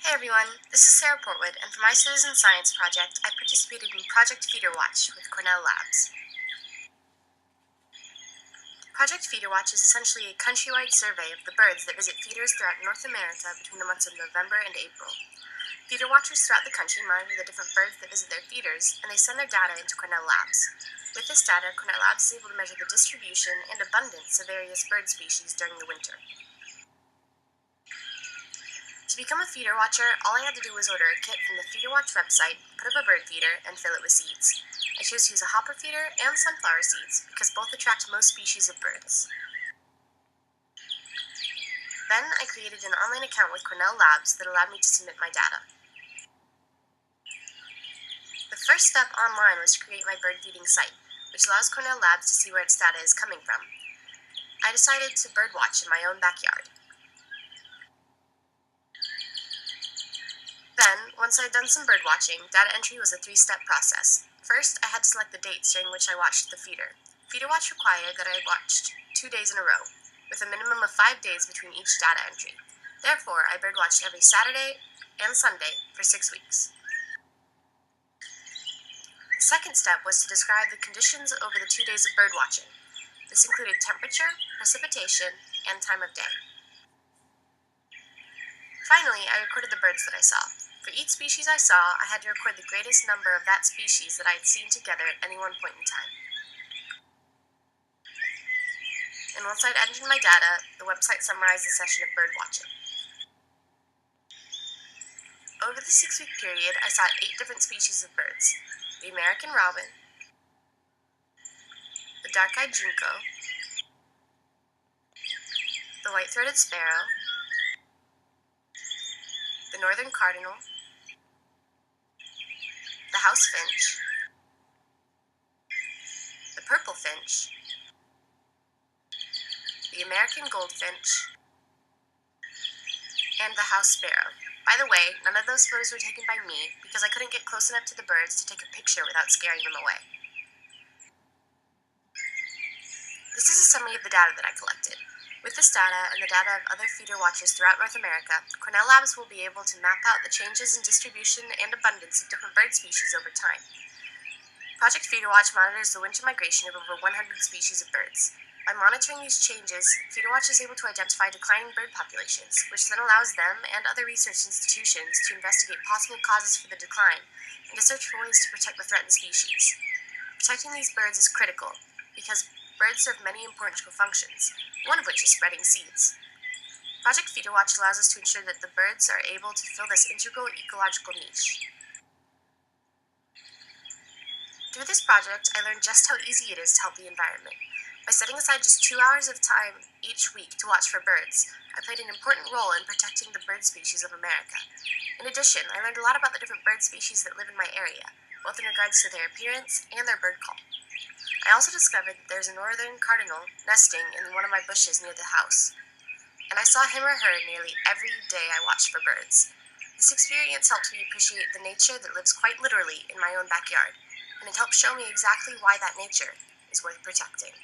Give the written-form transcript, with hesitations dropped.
Hey everyone, this is Sarah Portwood, and for my citizen science project, I participated in Project Feederwatch with Cornell Labs. Project Feederwatch is essentially a countrywide survey of the birds that visit feeders throughout North America between the months of November and April. Feeder watchers throughout the country monitor the different birds that visit their feeders, and they send their data into Cornell Labs. With this data, Cornell Labs is able to measure the distribution and abundance of various bird species during the winter. To become a feeder watcher, all I had to do was order a kit from the Feederwatch website, put up a bird feeder, and fill it with seeds. I chose to use a hopper feeder and sunflower seeds because both attract most species of birds. Then I created an online account with Cornell Labs that allowed me to submit my data. The first step online was to create my bird feeding site, which allows Cornell Labs to see where its data is coming from. I decided to birdwatch in my own backyard. Then, once I had done some bird watching, data entry was a 3-step process. First, I had to select the dates during which I watched the feeder. Feederwatch required that I watched 2 days in a row, with a minimum of 5 days between each data entry. Therefore, I birdwatched every Saturday and Sunday for 6 weeks. The second step was to describe the conditions over the 2 days of birdwatching. This included temperature, precipitation, and time of day. Finally, I recorded the birds that I saw. For each species I saw, I had to record the greatest number of that species that I had seen together at any one point in time. And once I'd entered my data, the website summarized the session of bird watching. Over the 6-week period, I saw 8 different species of birds: the American robin, the dark-eyed junco, the white-throated sparrow, the northern cardinal, the house finch, the purple finch, the American goldfinch, and the house sparrow. By the way, none of those photos were taken by me because I couldn't get close enough to the birds to take a picture without scaring them away. This is a summary of the data that I collected. With this data and the data of other feeder watchers throughout North America, Cornell Labs will be able to map out the changes in distribution and abundance of different bird species over time. Project Feederwatch monitors the winter migration of over 100 species of birds. By monitoring these changes, Feederwatch is able to identify declining bird populations, which then allows them and other research institutions to investigate possible causes for the decline and to search for ways to protect the threatened species. Protecting these birds is critical because birds serve many important functions, one of which is spreading seeds. Project Feederwatch allows us to ensure that the birds are able to fill this integral ecological niche. Through this project, I learned just how easy it is to help the environment. By setting aside just 2 hours of time each week to watch for birds, I played an important role in protecting the bird species of America. In addition, I learned a lot about the different bird species that live in my area, both in regards to their appearance and their bird call. I also discovered that there's a northern cardinal nesting in one of my bushes near the house, and I saw him or her nearly every day I watched for birds. This experience helped me appreciate the nature that lives quite literally in my own backyard, and it helped show me exactly why that nature is worth protecting.